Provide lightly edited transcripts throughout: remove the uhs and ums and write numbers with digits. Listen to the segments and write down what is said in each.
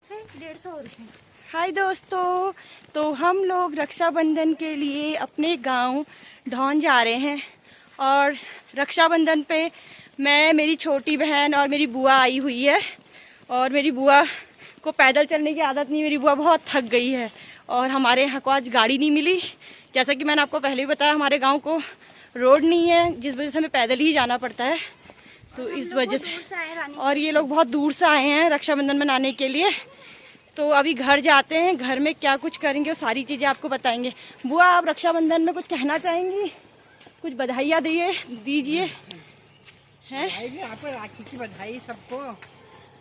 150 हाय दोस्तों, तो हम लोग रक्षाबंधन के लिए अपने गांव ढौन जा रहे हैं। और रक्षाबंधन पे मैं, मेरी छोटी बहन और मेरी बुआ आई हुई है। और मेरी बुआ को पैदल चलने की आदत नहीं, मेरी बुआ बहुत थक गई है। और हमारे यहाँ को आज गाड़ी नहीं मिली। जैसा कि मैंने आपको पहले ही बताया, हमारे गांव को रोड नहीं है, जिस वजह से हमें पैदल ही जाना पड़ता है। तो इस वजह से, और ये लोग बहुत दूर से आए हैं रक्षाबंधन मनाने के लिए। तो अभी घर जाते हैं, घर में क्या कुछ करेंगे वो सारी चीज़ें आपको बताएंगे। बुआ, आप रक्षाबंधन में कुछ कहना चाहेंगी? कुछ बधाइयाँ दीजिए। हैं? आपको राखी की बधाई सबको।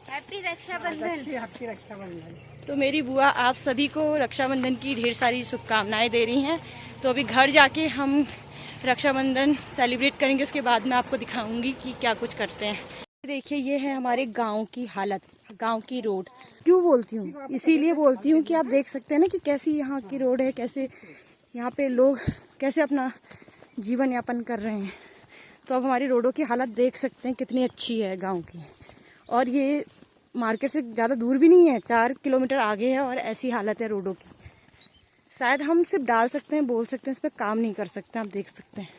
हैप्पी रक्षाबंधन। तो मेरी बुआ आप सभी को रक्षाबंधन की ढेर सारी शुभकामनाएं दे रही हैं। तो अभी घर जाके हम रक्षाबंधन सेलिब्रेट करेंगे, उसके बाद मैं आपको दिखाऊंगी कि क्या कुछ करते हैं। देखिए, ये है हमारे गांव की हालत, गांव की रोड। क्यों बोलती हूँ? इसीलिए बोलती हूँ कि आप देख सकते हैं ना कि कैसी यहाँ की रोड है, कैसे यहाँ पे लोग कैसे अपना जीवन यापन कर रहे हैं। तो अब हमारी रोडों की हालत देख सकते हैं कितनी अच्छी है गांव की। और ये मार्केट से ज़्यादा दूर भी नहीं है, 4 किलोमीटर आगे है। और ऐसी हालत है रोडों की। शायद हम सिर्फ डाल सकते हैं, बोल सकते हैं, इस पर काम नहीं कर सकते। आप देख सकते हैं,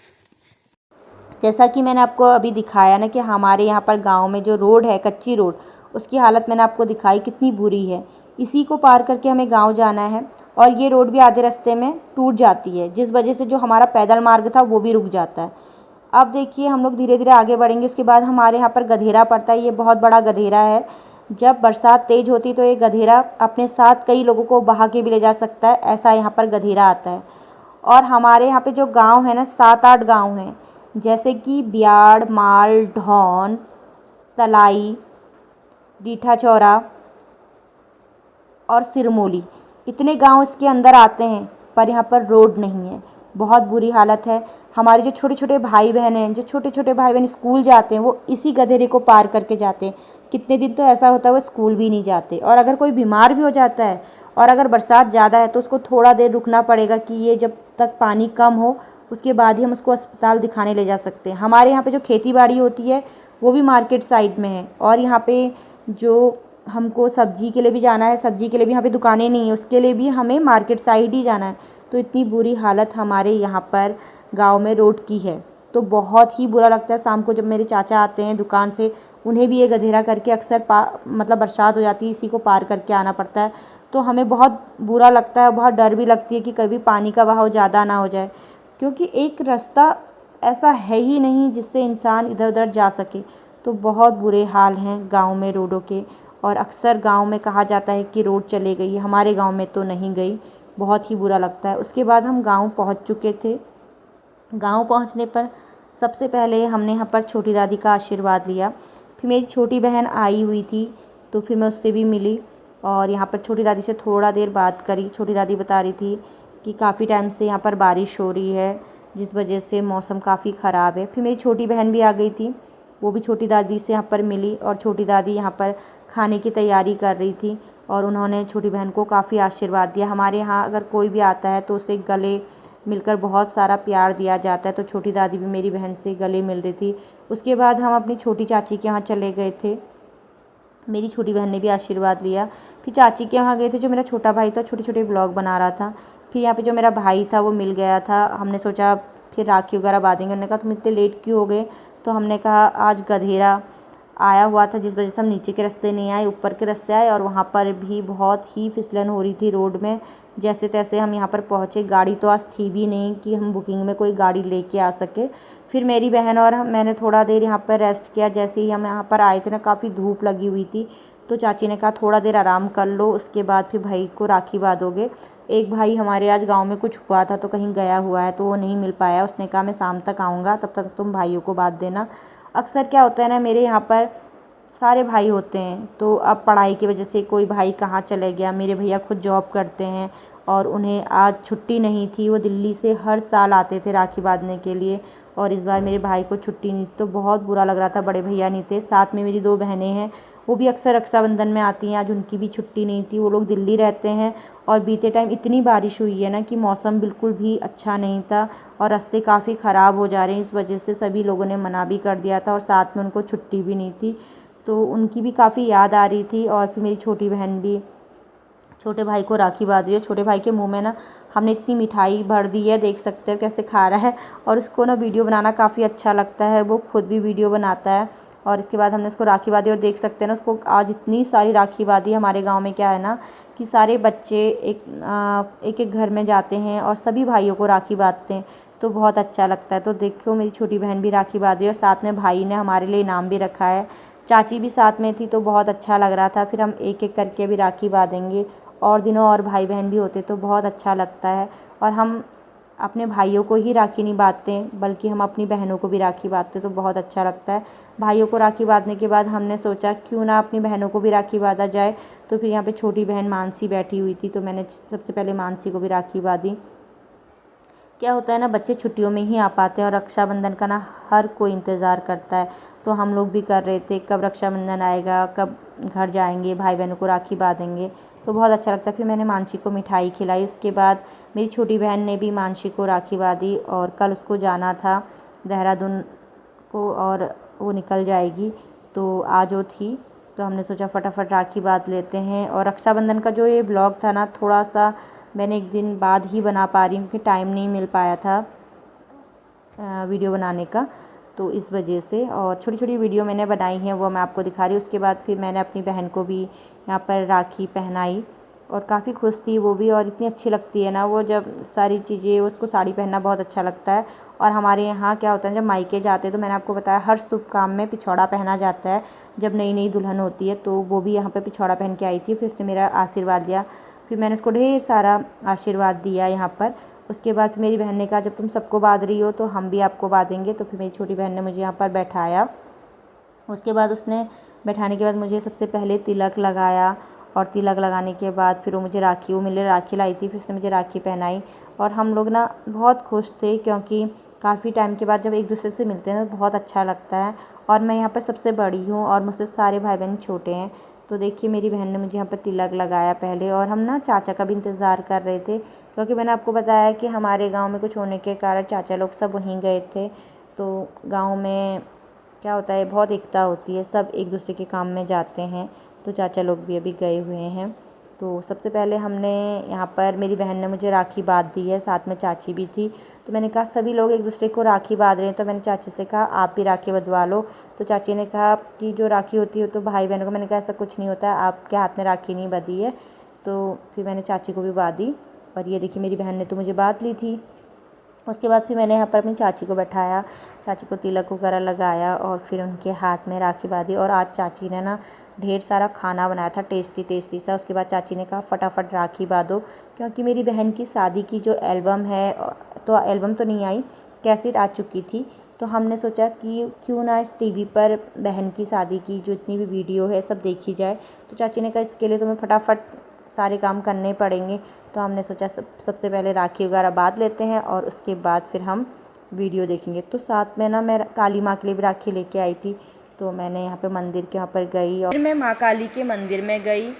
जैसा कि मैंने आपको अभी दिखाया ना कि हमारे यहाँ पर गांव में जो रोड है, कच्ची रोड, उसकी हालत मैंने आपको दिखाई कितनी बुरी है। इसी को पार करके हमें गांव जाना है और ये रोड भी आधे रास्ते में टूट जाती है, जिस वजह से जो हमारा पैदल मार्ग था वो भी रुक जाता है। अब देखिए, हम लोग धीरे धीरे आगे बढ़ेंगे। उसके बाद हमारे यहाँ पर गधेरा पड़ता है। ये बहुत बड़ा गधेरा है। जब बरसात तेज होती तो ये गधेरा अपने साथ कई लोगों को बहा के भी ले जा सकता है, ऐसा यहाँ पर गधेरा आता है। और हमारे यहाँ पे जो गाँव है ना, 7-8 गाँव हैं, जैसे कि बियाड़, माल, ढौन, तलाई, डीठा चौरा और सिरमौली, इतने गांव इसके अंदर आते हैं। पर यहाँ पर रोड नहीं है, बहुत बुरी हालत है। हमारे जो छोटे छोटे भाई बहन हैं, जो छोटे छोटे भाई बहन स्कूल जाते हैं, वो इसी गधेरे को पार करके जाते हैं। कितने दिन तो ऐसा होता है वो स्कूल भी नहीं जाते। और अगर कोई बीमार भी हो जाता है और अगर बरसात ज़्यादा है तो उसको थोड़ा देर रुकना पड़ेगा कि ये जब तक पानी कम हो, उसके बाद ही हम उसको अस्पताल दिखाने ले जा सकते हैं। हमारे यहाँ पे जो खेती बाड़ी होती है वो भी मार्केट साइड में है। और यहाँ पे जो हमको सब्जी के लिए भी जाना है, सब्जी के लिए भी यहाँ पे दुकानें नहीं है, उसके लिए भी हमें मार्केट साइड ही जाना है। तो इतनी बुरी हालत हमारे यहाँ पर गांव में रोड की है। तो बहुत ही बुरा लगता है। शाम को जब मेरे चाचा आते हैं दुकान से, उन्हें भी ये गधेरा करके अक्सर मतलब बरसात हो जाती है, इसी को पार करके आना पड़ता है। तो हमें बहुत बुरा लगता है, बहुत डर भी लगती है कि कभी पानी का बहाव ज़्यादा ना हो जाए, क्योंकि एक रास्ता ऐसा है ही नहीं जिससे इंसान इधर उधर जा सके। तो बहुत बुरे हाल हैं गांव में रोडों के। और अक्सर गांव में कहा जाता है कि रोड चले गई, हमारे गांव में तो नहीं गई। बहुत ही बुरा लगता है। उसके बाद हम गांव पहुंच चुके थे। गांव पहुंचने पर सबसे पहले हमने यहाँ पर छोटी दादी का आशीर्वाद लिया। फिर मेरी छोटी बहन आई हुई थी, तो फिर मैं उससे भी मिली और यहाँ पर छोटी दादी से थोड़ा देर बात करी। छोटी दादी बता रही थी कि काफ़ी टाइम से यहाँ पर बारिश हो रही है, जिस वजह से मौसम काफ़ी ख़राब है। फिर मेरी छोटी बहन भी आ गई थी, वो भी छोटी दादी से यहाँ पर मिली। और छोटी दादी यहाँ पर खाने की तैयारी कर रही थी और उन्होंने छोटी बहन को काफ़ी आशीर्वाद दिया। हमारे यहाँ अगर कोई भी आता है तो उसे गले मिलकर बहुत सारा प्यार दिया जाता है। तो छोटी दादी भी मेरी बहन से गले मिल रही थी। उसके बाद हम अपनी छोटी चाची के यहाँ चले गए थे। मेरी छोटी बहन ने भी आशीर्वाद लिया। फिर चाची के यहाँ गए थे। जो मेरा छोटा भाई था, छोटे छोटे ब्लॉग बना रहा था। फिर यहाँ पे जो मेरा भाई था वो मिल गया था। हमने सोचा फिर राखी वगैरह बांधेंगे। उन्होंने कहा तुम इतने लेट क्यों हो गए? तो हमने कहा आज गधेरा आया हुआ था, जिस वजह से हम नीचे के रास्ते नहीं आए, ऊपर के रास्ते आए। और वहाँ पर भी बहुत ही फिसलन हो रही थी रोड में। जैसे तैसे हम यहाँ पर पहुँचे। गाड़ी तो आज थी भी नहीं कि हम बुकिंग में कोई गाड़ी लेके आ सके। फिर मेरी बहन और मैंने थोड़ा देर यहाँ पर रेस्ट किया। जैसे ही हम यहाँ पर आए थे ना, काफ़ी धूप लगी हुई थी। तो चाची ने कहा थोड़ा देर आराम कर लो, उसके बाद फिर भाई को राखी बांधोगे। एक भाई हमारे आज गांव में कुछ हुआ था तो कहीं गया हुआ है, तो वो नहीं मिल पाया। उसने कहा मैं शाम तक आऊँगा, तब तक तुम भाइयों को बांध देना। अक्सर क्या होता है ना, मेरे यहाँ पर सारे भाई होते हैं, तो अब पढ़ाई की वजह से कोई भाई कहाँ चले गया। मेरे भैया खुद जॉब करते हैं और उन्हें आज छुट्टी नहीं थी। वो दिल्ली से हर साल आते थे राखी बांधने के लिए, और इस बार मेरे भाई को छुट्टी नहीं थी। तो बहुत बुरा लग रहा था। बड़े भैया नहीं थे, साथ में मेरी 2 बहनें हैं, वो भी अक्सर रक्षाबंधन में आती हैं। आज उनकी भी छुट्टी नहीं थी। वो लोग दिल्ली रहते हैं। और बीते टाइम इतनी बारिश हुई है ना कि मौसम बिल्कुल भी अच्छा नहीं था और रास्ते काफ़ी ख़राब हो जा रहे हैं। इस वजह से सभी लोगों ने मना भी कर दिया था और साथ में उनको छुट्टी भी नहीं थी। तो उनकी भी काफ़ी याद आ रही थी। और फिर मेरी छोटी बहन भी छोटे भाई को राखी बांध रही है। छोटे भाई के मुंह में ना हमने इतनी मिठाई भर दी है, देख सकते हैं कैसे खा रहा है। और उसको ना वीडियो बनाना काफ़ी अच्छा लगता है, वो खुद भी वीडियो बनाता है। और इसके बाद हमने उसको राखी बांधी और देख सकते हैं ना उसको आज इतनी सारी राखी बांधी। हमारे गांव में क्या है ना कि सारे बच्चे एक एक घर में जाते हैं और सभी भाइयों को राखी बांधते हैं, तो बहुत अच्छा लगता है। तो देखो मेरी छोटी बहन भी राखी बांध रही है और साथ में भाई ने हमारे लिए इनाम भी रखा है। चाची भी साथ में थी तो बहुत अच्छा लग रहा था। फिर हम एक एक करके भी राखी बांधेंगे और दिनों और भाई बहन भी होते तो बहुत अच्छा लगता है। और हम अपने भाइयों को ही राखी नहीं बांधते बल्कि हम अपनी बहनों को भी राखी बांधते तो बहुत अच्छा लगता है। भाइयों को राखी बांधने के बाद हमने सोचा क्यों ना अपनी बहनों को भी राखी बांधा जाए। तो फिर यहाँ पे छोटी बहन मानसी बैठी हुई थी तो मैंने सबसे पहले मानसी को भी राखी बांधी। क्या होता है ना बच्चे छुट्टियों में ही आ पाते हैं और रक्षाबंधन का ना हर कोई इंतज़ार करता है। तो हम लोग भी कर रहे थे कब रक्षाबंधन आएगा, कब घर जाएंगे, भाई बहनों को राखी बांधेंगे, तो बहुत अच्छा लगता है। फिर मैंने मानसी को मिठाई खिलाई। उसके बाद मेरी छोटी बहन ने भी मानसी को राखी बांधी और कल उसको जाना था देहरादून को और वो निकल जाएगी, तो आज वो थी तो हमने सोचा फटाफट राखी बांध लेते हैं। और रक्षाबंधन का जो ये ब्लॉग था ना थोड़ा सा मैंने एक दिन बाद ही बना पा रही हूँ क्योंकि टाइम नहीं मिल पाया था वीडियो बनाने का, तो इस वजह से। और छोटी छोटी वीडियो मैंने बनाई हैं वो मैं आपको दिखा रही हूँ। उसके बाद फिर मैंने अपनी बहन को भी यहाँ पर राखी पहनाई और काफ़ी खुश थी वो भी। और इतनी अच्छी लगती है ना वो जब सारी चीज़ें, उसको साड़ी पहनना बहुत अच्छा लगता है। और हमारे यहाँ क्या होता है जब मायके जाते हैं तो मैंने आपको बताया हर शुभ काम में पिछौड़ा पहना जाता है। जब नई नई दुल्हन होती है तो वो भी यहाँ पर पिछौड़ा पहन के आई थी, फिर उसने मेरा आशीर्वाद लिया। फिर मैंने उसको ढेर सारा आशीर्वाद दिया यहाँ पर। उसके बाद मेरी बहन ने कहा जब तुम सबको बांध रही हो तो हम भी आपको बांधेंगे। तो फिर मेरी छोटी बहन ने मुझे यहाँ पर बैठाया। उसके बाद उसने बैठाने के बाद मुझे सबसे पहले तिलक लगाया और तिलक लगाने के बाद फिर वो मुझे वो मेरे राखी लाई थी, फिर उसने मुझे राखी पहनाई। और हम लोग ना बहुत खुश थे क्योंकि काफ़ी टाइम के बाद जब एक दूसरे से मिलते हैं तो बहुत अच्छा लगता है। और मैं यहाँ पर सबसे बड़ी हूँ और मुझसे सारे भाई बहन छोटे हैं। तो देखिए मेरी बहन ने मुझे यहाँ पर तिलक लगाया पहले। और हम ना चाचा का भी इंतज़ार कर रहे थे क्योंकि मैंने आपको बताया कि हमारे गांव में कुछ होने के कारण चाचा लोग सब वहीं गए थे। तो गांव में क्या होता है बहुत एकता होती है, सब एक दूसरे के काम में जाते हैं, तो चाचा लोग भी अभी गए हुए हैं। तो सबसे पहले हमने यहाँ पर मेरी बहन ने मुझे राखी बांध दी है, साथ में चाची भी थी। तो मैंने कहा सभी लोग एक दूसरे को राखी बांध रहे हैं तो मैंने चाची से कहा आप भी राखी बंधवा लो। तो चाची ने कहा कि जो राखी होती है तो भाई बहनों को, मैंने कहा ऐसा कुछ नहीं होता है, आपके हाथ में राखी नहीं बंधी है। तो फिर मैंने चाची को भी बांधी और ये देखिए मेरी बहन ने तो मुझे बांध ली थी। उसके बाद फिर मैंने यहाँ पर अपनी चाची को बैठाया, चाची को तिलक वगैरह लगाया और फिर उनके हाथ में राखी बांधी। और आज चाची ने ना ढेर सारा खाना बनाया था टेस्टी टेस्टी सा। उसके बाद चाची ने कहा फटाफट राखी बांधो क्योंकि मेरी बहन की शादी की जो एल्बम है, तो एल्बम तो नहीं आई, कैसेट आ चुकी थी। तो हमने सोचा कि क्यों ना इस टीवी पर बहन की शादी की जो इतनी भी वीडियो है सब देखी जाए। तो चाची ने कहा इसके लिए तुम्हें फटाफट सारे काम करने पड़ेंगे। तो हमने सोचा सबसे पहले राखी वगैरह बांध लेते हैं और उसके बाद फिर हम वीडियो देखेंगे। तो साथ में ना मैं काली माँ के लिए भी राखी लेके आई थी, तो मैंने यहाँ पे मंदिर के यहाँ पर गई और फिर मैं माँ काली के मंदिर में गई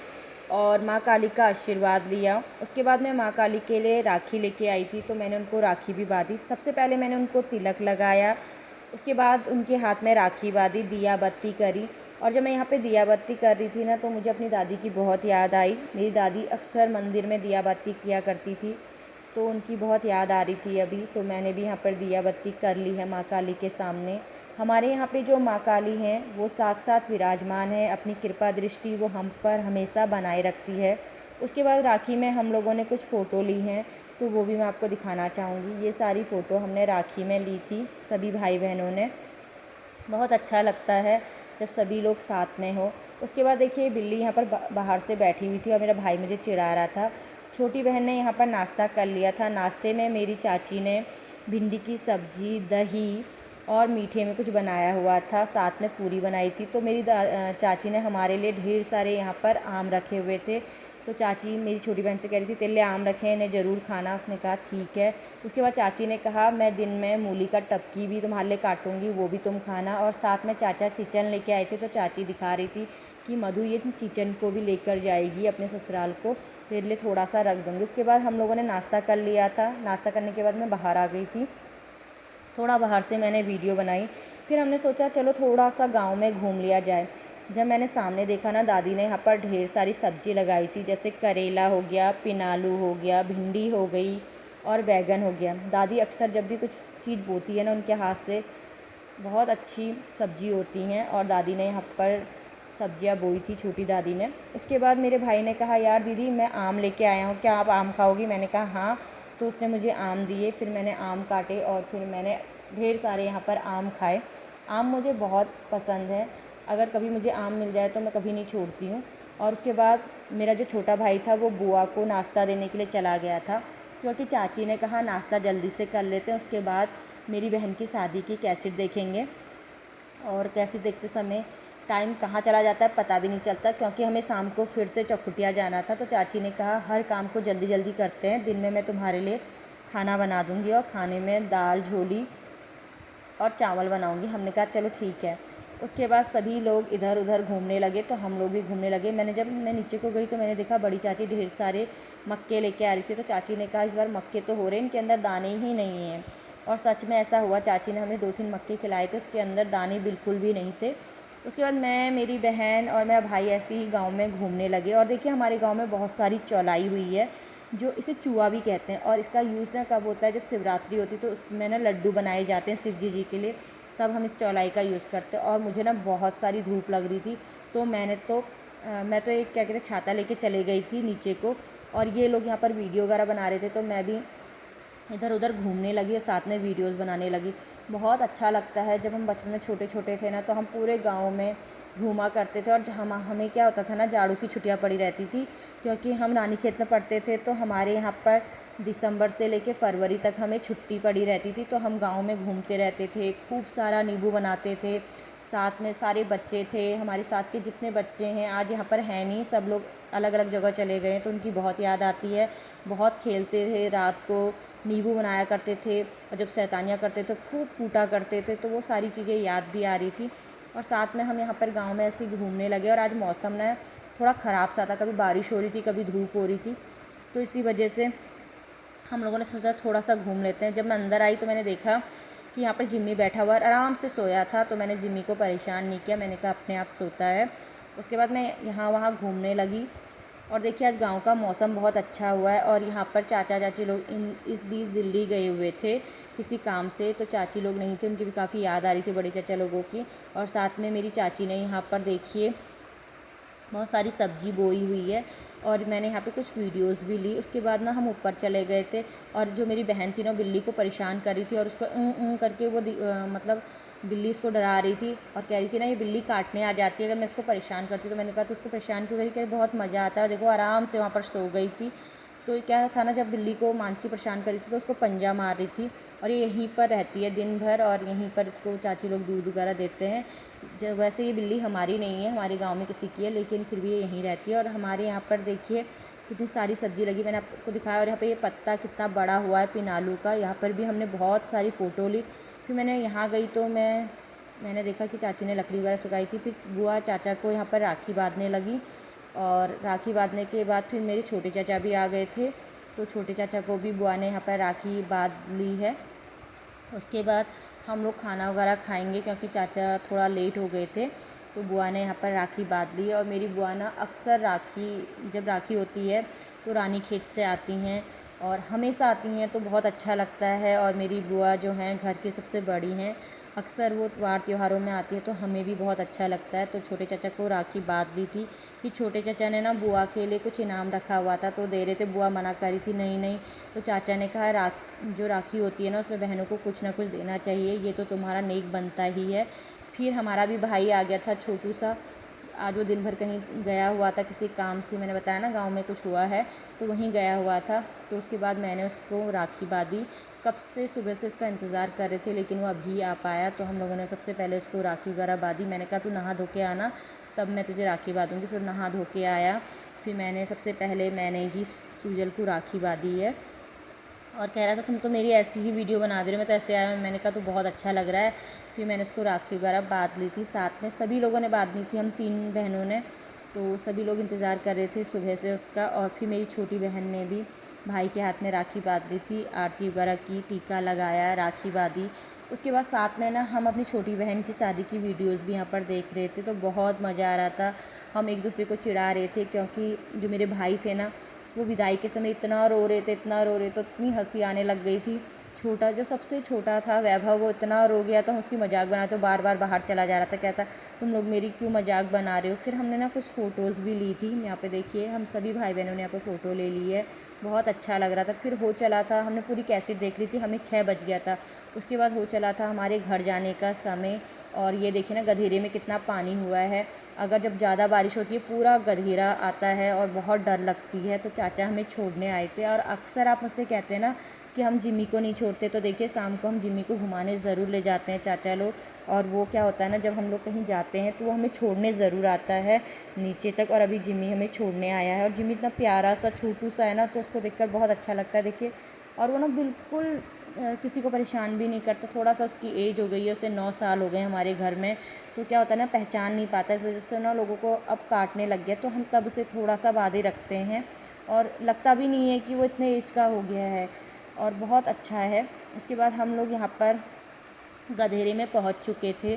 और माँ काली का आशीर्वाद लिया। उसके बाद मैं माँ काली के लिए राखी लेके आई थी, तो मैंने उनको राखी भी बांधी। सबसे पहले मैंने उनको तिलक लगाया, उसके बाद उनके हाथ में राखी बांधी, दिया बत्ती करी। और जब मैं यहाँ पे दिया बत्ती कर रही थी ना तो मुझे अपनी दादी की बहुत याद आई। मेरी दादी अक्सर मंदिर में दिया बत्ती किया करती थी, तो उनकी बहुत याद आ रही थी अभी। तो मैंने भी यहाँ पर दिया बत्ती कर ली है माँ काली के सामने। हमारे यहाँ पे जो माँ काली हैं वो साक्षात विराजमान है, अपनी कृपा दृष्टि वो हम पर हमेशा बनाए रखती है। उसके बाद राखी में हम लोगों ने कुछ फ़ोटो ली हैं, तो वो भी मैं आपको दिखाना चाहूँगी। ये सारी फ़ोटो हमने राखी में ली थी सभी भाई बहनों ने। बहुत अच्छा लगता है जब सभी लोग साथ में हो। उसके बाद देखिए बिल्ली यहाँ पर बाहर से बैठी हुई थी और मेरा भाई मुझे चिढ़ा रहा था। छोटी बहन ने यहाँ पर नाश्ता कर लिया था। नाश्ते में मेरी चाची ने भिंडी की सब्ज़ी, दही और मीठे में कुछ बनाया हुआ था, साथ में पूरी बनाई थी। तो मेरी चाची ने हमारे लिए ढेर सारे यहाँ पर आम रखे हुए थे। तो चाची मेरी छोटी बहन से कह रही थी तेरे लिए आम रखे हैं, इन्हें ज़रूर खाना। उसने कहा ठीक है। उसके बाद चाची ने कहा मैं दिन में मूली का टपकी भी तुम्हारे लिए काटूंगी, वो भी तुम खाना। और साथ में चाचा चिचन लेके आए थे, तो चाची दिखा रही थी कि मधु ये चिचन को भी लेकर जाएगी अपने ससुराल को, तेरे लिए थोड़ा सा रख दूँगी। उसके बाद हम लोगों ने नाश्ता कर लिया था। नाश्ता करने के बाद मैं बाहर आ गई थी, थोड़ा बाहर से मैंने वीडियो बनाई। फिर हमने सोचा चलो थोड़ा सा गांव में घूम लिया जाए। जब मैंने सामने देखा ना, दादी ने यहाँ पर ढेर सारी सब्ज़ी लगाई थी, जैसे करेला हो गया, पिनालू हो गया, भिंडी हो गई और बैगन हो गया। दादी अक्सर जब भी कुछ चीज़ बोती है ना, उनके हाथ से बहुत अच्छी सब्ज़ी होती हैं, और दादी ने यहाँ पर सब्जियां बोई थी, छोटी दादी ने। उसके बाद मेरे भाई ने कहा, यार दीदी मैं आम लेके आया हूँ, क्या आप आम खाओगी? मैंने कहा हाँ। तो उसने मुझे आम दिए, फिर मैंने आम काटे और फिर मैंने ढेर सारे यहाँ पर आम खाए। आम मुझे बहुत पसंद है, अगर कभी मुझे आम मिल जाए तो मैं कभी नहीं छोड़ती हूँ। और उसके बाद मेरा जो छोटा भाई था वो बुआ को नाश्ता देने के लिए चला गया था, क्योंकि चाची ने कहा नाश्ता जल्दी से कर लेते हैं, उसके बाद मेरी बहन की शादी की कैसेट देखेंगे। और कैसेट देखते समय टाइम कहाँ चला जाता है पता भी नहीं चलता, क्योंकि हमें शाम को फिर से चौखुटिया जाना था। तो चाची ने कहा हर काम को जल्दी जल्दी करते हैं, दिन में मैं तुम्हारे लिए खाना बना दूँगी और खाने में दाल झोली और चावल बनाऊँगी। हमने कहा चलो ठीक है। उसके बाद सभी लोग इधर उधर घूमने लगे, तो हम लोग भी घूमने लगे। जब मैं नीचे को गई तो मैंने देखा बड़ी चाची ढेर सारे मक्के लेके आ रही थी। तो चाची ने कहा इस बार मक्के तो हो रहे हैं, इनके अंदर दाने ही नहीं हैं। और सच में ऐसा हुआ, चाची ने हमें 2-3 मक्के खिलाए थे, उसके अंदर दाने बिल्कुल भी नहीं थे। उसके बाद मैं, मेरी बहन और मेरा भाई ऐसे ही गांव में घूमने लगे। और देखिए हमारे गांव में बहुत सारी चौलाई हुई है, जो इसे चूआ भी कहते हैं। और इसका यूज़ ना कब होता है, जब शिवरात्रि होती है, तो उसमें ना लड्डू बनाए जाते हैं शिव जी के लिए, तब हम इस चौलाई का यूज़ करते हैं। और मुझे ना बहुत सारी धूप लग रही थी, तो मैं तो एक क्या कहते हैं छाता लेके चले गई थी नीचे को। और ये लोग यहाँ पर वीडियो वगैरह बना रहे थे, तो मैं भी इधर उधर घूमने लगी और साथ में वीडियोस बनाने लगी। बहुत अच्छा लगता है। जब हम बचपन में छोटे छोटे थे ना, तो हम पूरे गांव में घूमा करते थे। और हमें क्या होता था ना, जाड़ों की छुट्टियां पड़ी रहती थी, क्योंकि हम रानीखेत में पढ़ते थे। तो हमारे यहाँ पर दिसंबर से लेके फरवरी तक हमें छुट्टी पड़ी रहती थी, तो हम गाँव में घूमते रहते थे, खूब सारा नींबू बनाते थे। साथ में सारे बच्चे थे, हमारे साथ के जितने बच्चे हैं आज यहाँ पर हैं नहीं, सब लोग अलग अलग जगह चले गए हैं, तो उनकी बहुत याद आती है। बहुत खेलते थे, रात को नींबू बनाया करते थे, और जब शैतानियाँ करते थे खूब कूटा करते थे, तो वो सारी चीज़ें याद भी आ रही थी। और साथ में हम यहाँ पर गांव में ऐसे ही घूमने लगे। और आज मौसम ना थोड़ा ख़राब सा था, कभी बारिश हो रही थी, कभी धूप हो रही थी, तो इसी वजह से हम लोगों ने सोचा थोड़ा सा घूम लेते हैं। जब मैं अंदर आई तो मैंने देखा कि यहाँ पर जिम्मी बैठा हुआ आराम से सोया था, तो मैंने जिम्मी को परेशान नहीं किया, मैंने कहा अपने आप सोता है। उसके बाद मैं यहाँ वहाँ घूमने लगी। और देखिए आज गांव का मौसम बहुत अच्छा हुआ है। और यहाँ पर चाचा चाची लोग इस बीच दिल्ली गए हुए थे किसी काम से, तो चाची लोग नहीं थे, उनकी भी काफ़ी याद आ रही थी बड़े चाचा लोगों की। और साथ में मेरी चाची ने यहाँ पर देखिए बहुत सारी सब्जी बोई हुई है, और मैंने यहाँ पे कुछ वीडियोस भी ली। उसके बाद ना हम ऊपर चले गए थे, और जो मेरी बहन थी ना बिल्ली को परेशान कर रही थी, और उसको करके वो मतलब बिल्ली उसको डरा रही थी, और कह रही थी ना ये बिल्ली काटने आ जाती है अगर मैं इसको परेशान करती। तो मैंने कहा तो उसको परेशान क्यों करी, कह बहुत मज़ा आता है। देखो आराम से वहाँ पर सो गई थी। तो क्या था ना, जब बिल्ली को मानसी परेशान करी थी तो उसको पंजा मार रही थी, और ये यहीं पर रहती है दिन भर, और यहीं पर इसको चाची लोग दूध वगैरह देते हैं। जब वैसे ये बिल्ली हमारी नहीं है, हमारे गांव में किसी की है, लेकिन फिर भी ये यहीं रहती है। और हमारे यहाँ पर देखिए कितनी सारी सब्ज़ी लगी, मैंने आपको दिखाया। और यहाँ पे ये पत्ता कितना बड़ा हुआ है पिनालू का, यहाँ पर भी हमने बहुत सारी फ़ोटो ली। फिर मैंने यहाँ गई तो मैंने देखा कि चाची ने लकड़ी वगैरह सुखाई थी। फिर बुआ चाचा को यहाँ पर राखी बांधने लगी, और राखी बांधने के बाद फिर मेरे छोटे चाचा भी आ गए थे, तो छोटे चाचा को भी बुआ ने यहाँ पर राखी बांध ली है। उसके बाद हम लोग खाना वगैरह खाएंगे, क्योंकि चाचा थोड़ा लेट हो गए थे, तो बुआ ने यहाँ पर राखी बांध ली। और मेरी बुआ ना अक्सर जब राखी होती है तो रानीखेत से आती हैं, और हमेशा आती हैं, तो बहुत अच्छा लगता है। और मेरी बुआ जो हैं घर की सबसे बड़ी हैं, अक्सर वो त्योहार त्योहारों में आती है, तो हमें भी बहुत अच्छा लगता है। तो छोटे चाचा को राखी बांध दी थी। फिर छोटे चाचा ने ना बुआ के लिए कुछ इनाम रखा हुआ था, तो दे रहे थे, बुआ मना करी थी नहीं। तो चाचा ने कहा जो राखी होती है ना उसमें बहनों को कुछ ना कुछ देना चाहिए, ये तो तुम्हारा नेक बनता ही है। फिर हमारा भी भाई आ गया था छोटू सा, आज वो दिन भर कहीं गया हुआ था किसी काम से, मैंने बताया ना गांव में कुछ हुआ है, तो वहीं गया हुआ था। तो उसके बाद मैंने उसको राखी बांधी। कब से सुबह से इसका इंतज़ार कर रहे थे, लेकिन वो अभी आ पाया। तो हम लोगों ने सबसे पहले उसको राखी वगैरह बांधी। मैंने कहा तू नहा धो के आना, तब मैं तुझे राखी बांधूँगी। फिर नहा धो के आया, फिर सबसे पहले मैंने ही सूजल को राखी बांधी है। और कह रहा था तुम तो मेरी ऐसी ही वीडियो बना दे रहे हो, मैं तो ऐसे आया। मैंने कहा तो बहुत अच्छा लग रहा है। फिर मैंने उसको राखी वगैरह बांध ली थी, साथ में सभी लोगों ने बांधनी थी, हम 3 बहनों ने, तो सभी लोग इंतज़ार कर रहे थे सुबह से उसका। और फिर मेरी छोटी बहन ने भी भाई के हाथ में राखी बांध दी थी, आरती वगैरह की, टीका लगाया, राखी बांधी। उसके बाद साथ में ना हम अपनी छोटी बहन की शादी की वीडियोस भी यहाँ पर देख रहे थे, तो बहुत मज़ा आ रहा था। हम एक दूसरे को चिढ़ा रहे थे क्योंकि जो मेरे भाई थे ना, वो विदाई के समय इतना रो रहे थे, इतना रो रहे, तो इतनी हंसी आने लग गई थी। छोटा जो सबसे छोटा था वैभव, वो इतना रो गया, तो हम उसकी मजाक बनाते, तो बार बार बाहर चला जा रहा था, कहता तुम लोग मेरी क्यों मजाक बना रहे हो। फिर हमने ना कुछ फ़ोटोज़ भी ली थी, यहाँ पे देखिए हम सभी भाई बहनों ने यहाँ पे फ़ोटो ले ली है, बहुत अच्छा लग रहा था। फिर हो चला था, हमने पूरी कैसेट देख ली थी, हमें 6 बज गया था। उसके बाद हो चला था हमारे घर जाने का समय, और ये देखिए ना गधेरे में कितना पानी हुआ है। अगर जब ज़्यादा बारिश होती है पूरा गधेरा आता है और बहुत डर लगती है। तो चाचा हमें छोड़ने आए थे, और अक्सर आप मुझसे कहते हैं ना कि हम जिम्मी को नहीं छोड़ते, तो देखिए शाम को हम जिम्मी को घुमाने ज़रूर ले जाते हैं चाचा लोग। और वो क्या होता है ना, जब हम लोग कहीं जाते हैं तो वो हमें छोड़ने ज़रूर आता है नीचे तक, और अभी जिम्मी हमें छोड़ने आया है। और जिम्मी इतना प्यारा सा छोटू सा है ना, तो उसको देखकर बहुत अच्छा लगता है देखिए। और वो ना बिल्कुल किसी को परेशान भी नहीं करता। थोड़ा सा उसकी एज हो गई है, उसे 9 साल हो गए हमारे घर में, तो क्या होता है ना पहचान नहीं पाता, इस वजह से ना लोगों को अब काटने लग गया, तो हम तब उसे थोड़ा सा बांधे रखते हैं, और लगता भी नहीं है कि वो इतने एज का हो गया है, और बहुत अच्छा है। उसके बाद हम लोग यहाँ पर गधेरे में पहुँच चुके थे,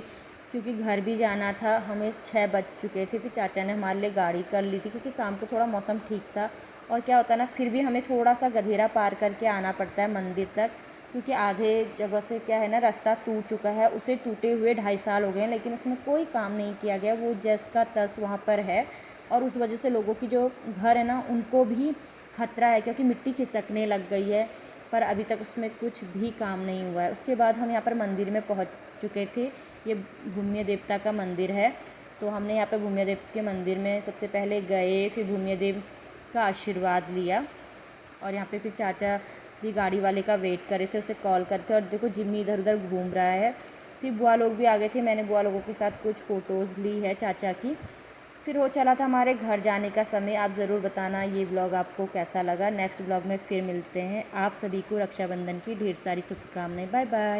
क्योंकि घर भी जाना था, हमें 6 बज चुके थे। फिर चाचा ने हमारे लिए गाड़ी कर ली थी, क्योंकि शाम को थोड़ा मौसम ठीक था। और क्या होता है ना, फिर भी हमें थोड़ा सा गधेरा पार करके आना पड़ता है मंदिर तक, क्योंकि आधे जगह से क्या है ना, रास्ता टूट चुका है। उसे टूटे हुए 2.5 साल हो गए हैं, लेकिन उसमें कोई काम नहीं किया गया, वो जस का तस वहाँ पर है। और उस वजह से लोगों की जो घर है ना, उनको भी खतरा है, क्योंकि मिट्टी खिसकने लग गई है, पर अभी तक उसमें कुछ भी काम नहीं हुआ है। उसके बाद हम यहाँ पर मंदिर में पहुँच चुके थे। ये भूम्य देवता का मंदिर है, तो हमने यहाँ पर भूम्य देव के मंदिर में सबसे पहले गए, फिर भूम्य देव का आशीर्वाद लिया। और यहाँ पे फिर चाचा भी गाड़ी वाले का वेट कर रहे थे, उसे कॉल करते, और देखो जिम्मी इधर उधर घूम रहा है। फिर बुआ लोग भी आ गए थे, मैंने बुआ लोगों के साथ कुछ फ़ोटोज़ ली है चाचा की। फिर हो चला था हमारे घर जाने का समय। आप ज़रूर बताना ये ब्लॉग आपको कैसा लगा। नेक्स्ट ब्लॉग में फिर मिलते हैं। आप सभी को रक्षाबंधन की ढेर सारी शुभकामनाएं। Bye bye.